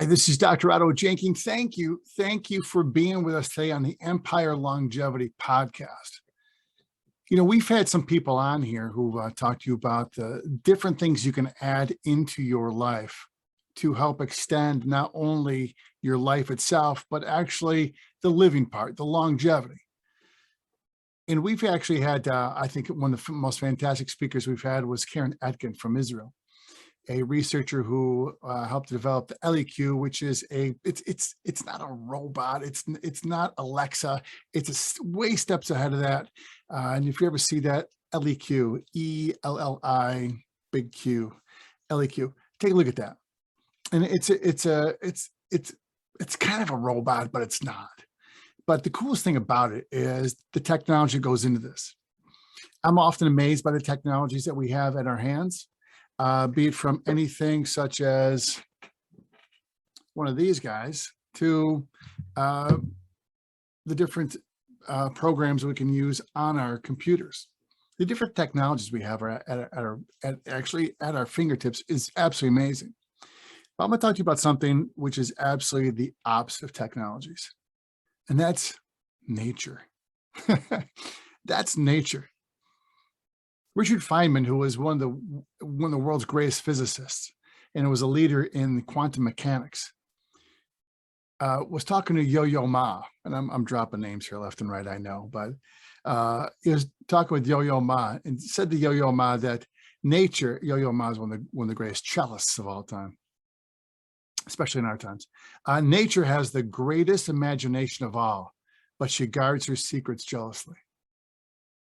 This is Dr. Otto Janke. Thank you. Thank you for being with us today on the Empire Longevity Podcast. You know, we've had some people on here who talked to you about the different things you can add into your life to help extend not only your life itself, but actually the living part, the longevity. And we've actually had, I think one of the most fantastic speakers we've had was Karen Etkin from Israel, a researcher who helped develop the LEQ, which is it's not a robot. It's not Alexa. It's way steps ahead of that. And if you ever see that LEQ, ELLI, big Q, LEQ, take a look at that. And it's kind of a robot, but it's not. But the coolest thing about it is the technology goes into this. I'm often amazed by the technologies that we have at our hands. Be it from anything such as one of these guys to the different programs we can use on our computers. The different technologies we have are actually at our fingertips is absolutely amazing. But I'm going to talk to you about something which is absolutely the opposite of technologies, and that's nature. That's nature. Richard Feynman, who was one of the world's greatest physicists, and was a leader in quantum mechanics, was talking to Yo-Yo Ma, and I'm dropping names here left and right, I know, but he was talking with Yo-Yo Ma and said to Yo-Yo Ma that nature, Yo-Yo Ma is one of the greatest cellists of all time, especially in our times. Nature has the greatest imagination of all, but she guards her secrets jealously.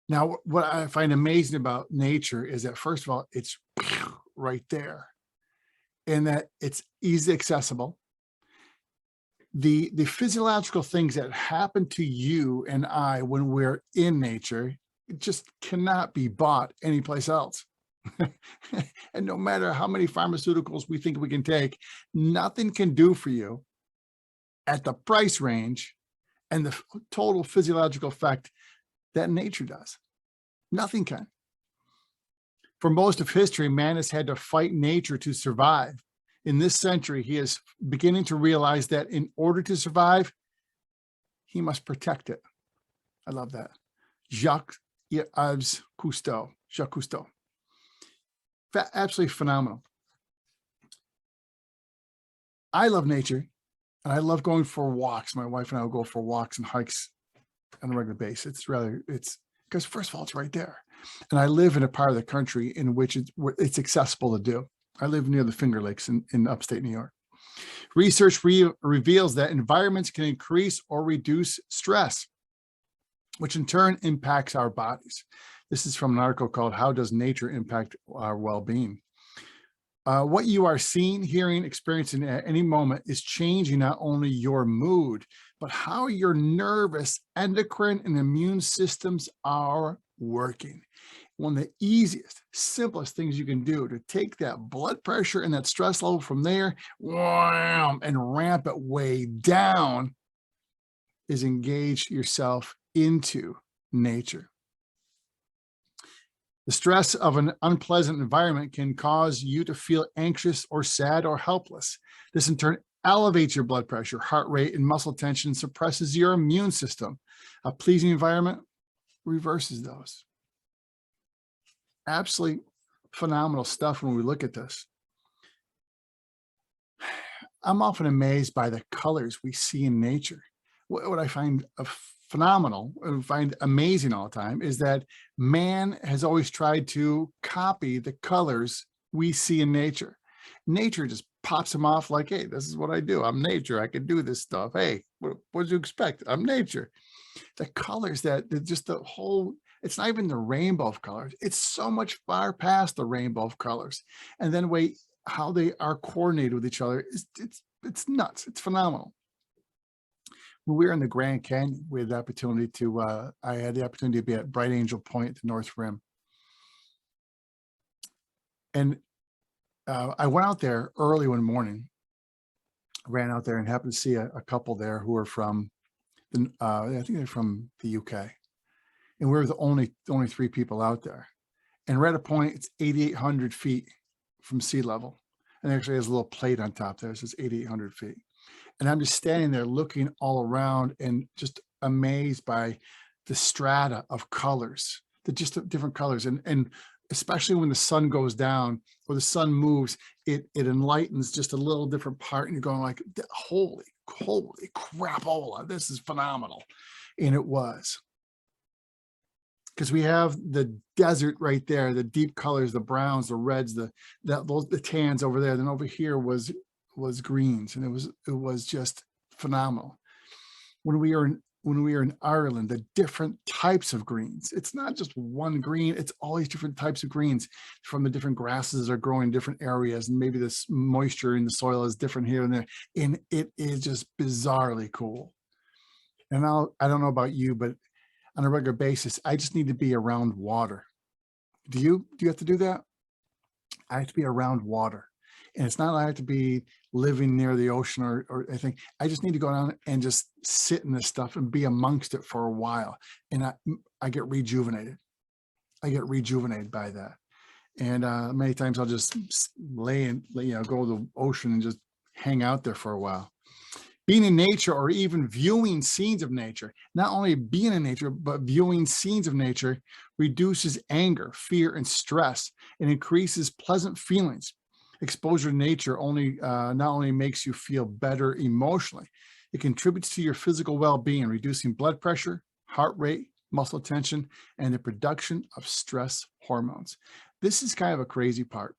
Now, what I find amazing about nature is that, first of all, it's right there and that it's easily accessible. The physiological things that happen to you and I when we're in nature, it just cannot be bought anyplace else. And no matter how many pharmaceuticals we think we can take, nothing can do for you at the price range and the total physiological effect that nature does. Nothing can. For most of history, man has had to fight nature to survive. In this century, he is beginning to realize that in order to survive, he must protect it. I love that. Jacques Cousteau. Jacques Cousteau. Absolutely phenomenal. I love nature, and I love going for walks. My wife and I will go for walks and hikes on a regular basis. It's because, first of all, it's right there. And I live in a part of the country in which it's accessible to do. I live near the Finger Lakes in upstate New York. Research reveals that environments can increase or reduce stress, which in turn impacts our bodies. This is from an article called "How Does Nature Impact Our Well-Being?" What you are seeing, hearing, experiencing at any moment is changing not only your mood, but how your nervous, endocrine, and immune systems are working. One of the easiest, simplest things you can do to take that blood pressure and that stress level from there, wham, and ramp it way down is engage yourself into nature. The stress of an unpleasant environment can cause you to feel anxious or sad or helpless. This in turn elevates your blood pressure, heart rate, and muscle tension, suppresses your immune system. A pleasing environment reverses those. Absolutely phenomenal stuff when we look at this. I'm often amazed by the colors we see in nature. What I find phenomenal and find amazing all the time is that man has always tried to copy the colors we see in nature. Nature just pops them off like, hey, this is what I do. I'm nature. I can do this stuff. Hey, what did you expect? I'm nature. The colors that just the whole, it's not even the rainbow of colors. It's so much far past the rainbow of colors. And then how they are coordinated with each other, it's nuts. It's phenomenal. When we were in the Grand Canyon, we had the opportunity to, I had the opportunity to be at Bright Angel Point, the North Rim. And I went out there early one morning, ran out there and happened to see a couple there who were from, I think they're from the UK. And we were the only three people out there. And we're at a point, it's 8,800 feet from sea level. and actually has a little plate on top there. It says 8,800 feet. And I'm just standing there looking all around and just amazed by the strata of colors, the just different colors. And especially when the sun goes down or the sun moves, it enlightens just a little different part. And you're going like, holy crapola, this is phenomenal. And it was. Because we have the desert right there, the deep colors, the browns, the reds, the tans over there. Then over here was greens, and it was just phenomenal. When we are in Ireland, the different types of greens. It's not just one green, it's all these different types of greens from the different grasses that are growing in different areas, and maybe this moisture in the soil is different here and there. And it is just bizarrely cool. And I don't know about you, but on a regular basis, I just need to be around water. Do you have to do that? I have to be around water. And it's not like I have to be living near the ocean or anything. I just need to go down and just sit in this stuff and be amongst it for a while. And I get rejuvenated. I get rejuvenated by that. And many times I'll just lay and, go to the ocean and just hang out there for a while. Being in nature or even viewing scenes of nature, not only being in nature, but viewing scenes of nature reduces anger, fear, and stress, and increases pleasant feelings. Exposure to nature not only makes you feel better emotionally, it contributes to your physical well-being, reducing blood pressure, heart rate, muscle tension, and the production of stress hormones. This is kind of a crazy part.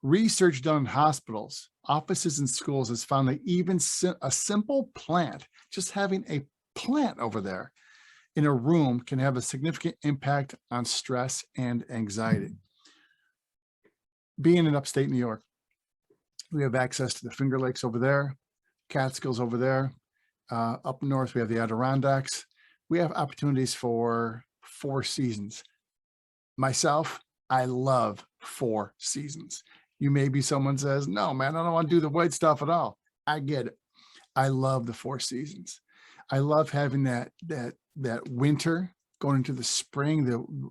Research done in hospitals, offices, and schools has found that even a simple plant, just having a plant over there in a room, can have a significant impact on stress and anxiety. Being in upstate New York, we have access to the Finger Lakes over there, Catskills over there. Up north, we have the Adirondacks. We have opportunities for 4 seasons. Myself, I love 4 seasons. You may be someone says, no, man, I don't want to do the white stuff at all. I get it. I love the 4 seasons. I love having that winter going into the spring,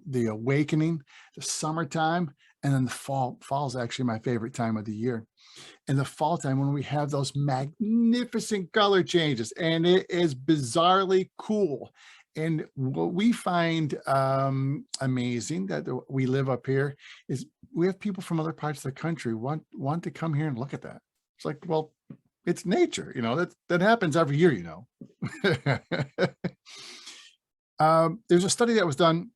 the awakening, the summertime, and then the fall. Fall is actually my favorite time of the year. In the fall time, when we have those magnificent color changes, and it is bizarrely cool. And what we find amazing that we live up here is we have people from other parts of the country want to come here and look at that. It's like, well, it's nature, that happens every year, There's a study that was done,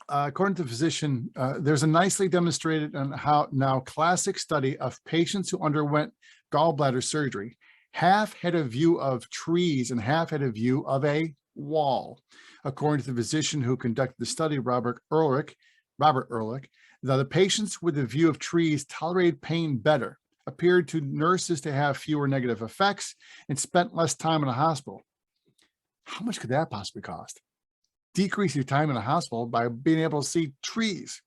according to the physician, there's a nicely demonstrated on how now classic study of patients who underwent gallbladder surgery. Half had a view of trees and half had a view of a wall. According to the physician who conducted the study, Robert Ehrlich, the patients with a view of trees tolerated pain better, appeared to nurses to have fewer negative effects, and spent less time in a hospital. How much could that possibly cost? Decrease your time in a hospital by being able to see trees.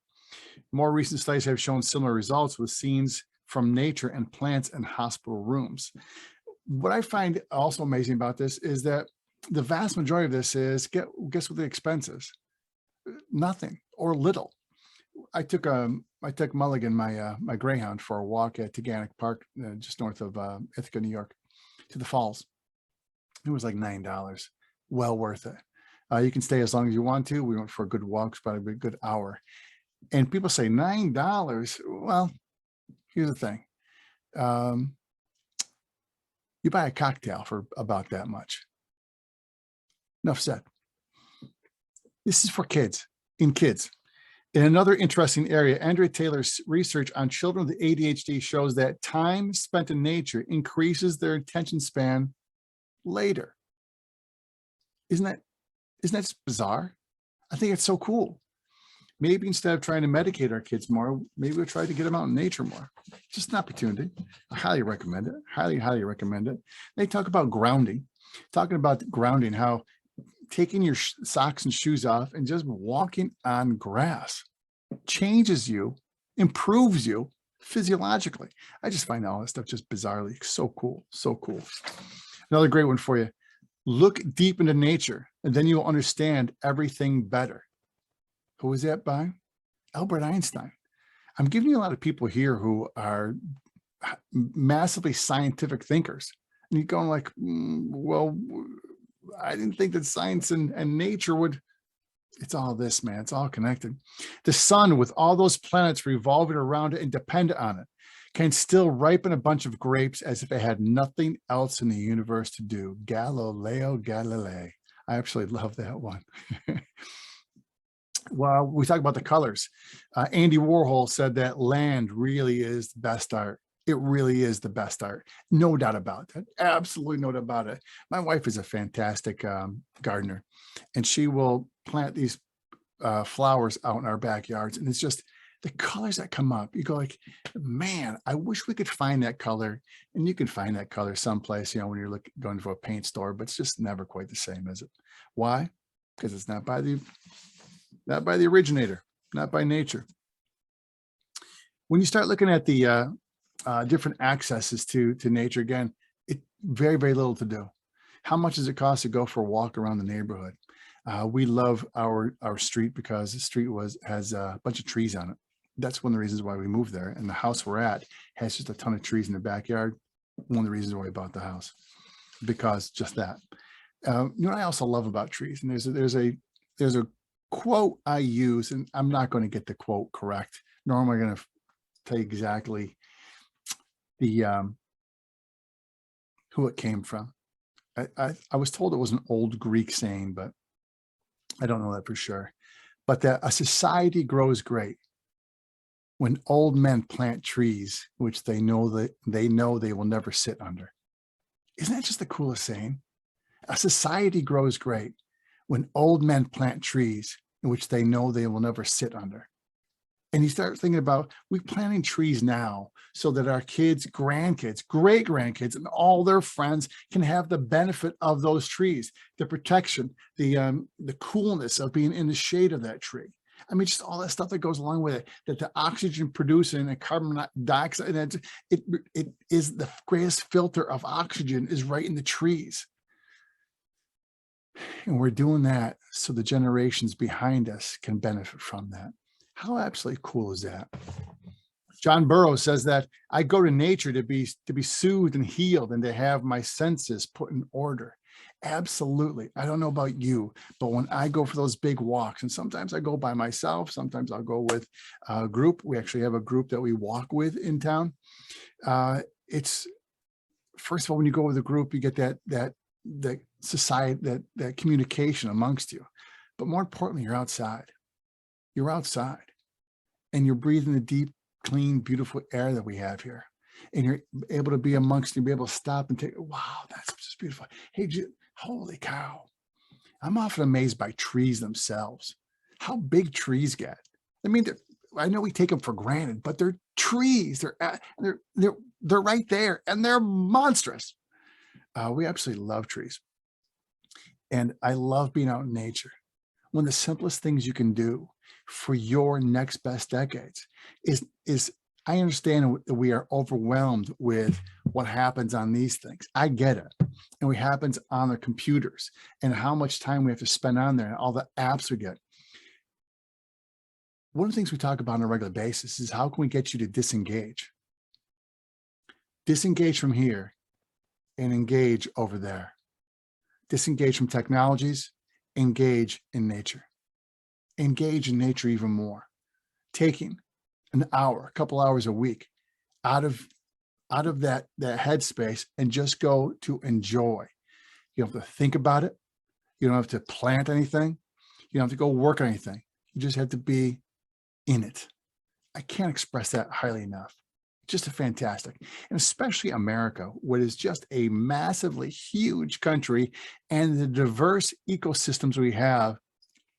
More recent studies have shown similar results with scenes from nature and plants in hospital rooms. What I find also amazing about this is that the vast majority of this is, guess what the expense is? Nothing or little. I took Mulligan, my Greyhound, for a walk at Teganic Park, just north of Ithaca, New York, to the falls. It was like $9. Well worth it. You can stay as long as you want to. We went for a good walk, about a good hour. And people say $9. Well, here's the thing. You buy a cocktail for about that much. Enough said. This is for kids. In another interesting area, Andrea Taylor's research on children with ADHD shows that time spent in nature increases their attention span later. Isn't that just bizarre? I think it's so cool. Maybe instead of trying to medicate our kids more, maybe we'll try to get them out in nature more. Just an opportunity. I highly recommend it. Highly recommend it. They talk about grounding, how taking your socks and shoes off and just walking on grass changes you, improves you physiologically. I just find all this stuff just bizarrely so cool. Another great one for you. Look deep into nature, and then you'll understand everything better. Who was that by? Albert Einstein. I'm giving you a lot of people here who are massively scientific thinkers. And you're going like, well, I didn't think that science and nature would. It's all this, man. It's all connected. The sun, with all those planets revolving around it and dependent on it, can still ripen a bunch of grapes as if it had nothing else in the universe to do. Galileo Galilei. I actually love that one. Well, we talk about the colors. Andy Warhol said that land really is the best art. It really is the best art. No doubt about that. Absolutely no doubt about it. My wife is a fantastic gardener, and she will plant these flowers out in our backyards. And it's just the colors that come up. You go like, man, I wish we could find that color. And you can find that color someplace, when you're going to a paint store, but it's just never quite the same, is it? Why? Because it's not by the originator, not by nature. When you start looking at the different accesses to nature, again, it very, very little to do. How much does it cost to go for a walk around the neighborhood? We love our street because the street has a bunch of trees on it. That's one of the reasons why we moved there. And the house we're at has just a ton of trees in the backyard. One of the reasons why we bought the house, because just that. What I also love about trees, and there's a quote I use, and I'm not going to get the quote correct, nor am I going to tell you exactly the who it came from. I was told it was an old Greek saying, but I don't know that for sure. But that a society grows great when old men plant trees, which they know they will never sit under. Isn't that just the coolest saying? A society grows great when old men plant trees in which they know they will never sit under. And you start thinking about, we're planting trees now so that our kids, grandkids, great grandkids, and all their friends can have the benefit of those trees, the protection, the coolness of being in the shade of that tree. I mean, just all that stuff that goes along with it, that the oxygen producing and carbon dioxide, and it is the greatest filter of oxygen is right in the trees. And we're doing that so the generations behind us can benefit from that. How absolutely cool is that? John Burroughs says that I go to nature to be soothed and healed and to have my senses put in order. Absolutely. I don't know about you, but when I go for those big walks, and sometimes I go by myself, sometimes I'll go with a group. We actually have a group that we walk with in town. It's, first of all, when you go with a group, you get that society, that communication amongst you. But more importantly, you're outside. You're outside and you're breathing the deep, clean, beautiful air that we have here. And you're able to be amongst, you be able to stop and take, wow, that's just beautiful. Hey, holy cow. I'm often amazed by trees themselves, how big trees get. I mean, I know we take them for granted, but they're trees. They're right there and they're monstrous. We absolutely love trees. And I love being out in nature. One of the simplest things you can do for your next best decades is I understand that we are overwhelmed with what happens on these things. I get it. And what happens on the computers and how much time we have to spend on there and all the apps we get. One of the things we talk about on a regular basis is how can we get you to disengage? Disengage from here and engage over there. Disengage from technologies, engage in nature. Engage in nature even more. Taking an hour, a couple hours a week out of that headspace and just go to enjoy. You don't have to think about it. You don't have to plant anything. You don't have to go work on anything. You just have to be in it. I can't express that highly enough. Just a fantastic, and especially America, what is just a massively huge country, and the diverse ecosystems we have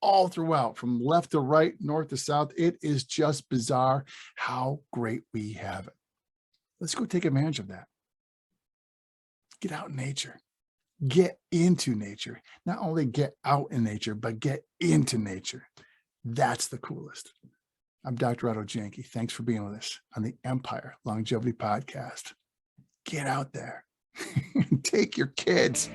all throughout, from left to right, north to south. It is just bizarre how great we have it. Let's go take advantage of that. Get out in nature. Get into nature. Not only get out in nature, but get into nature. That's the coolest. I'm Dr. Otto Janke. Thanks for being with us on the Empire Longevity Podcast. Get out there and take your kids.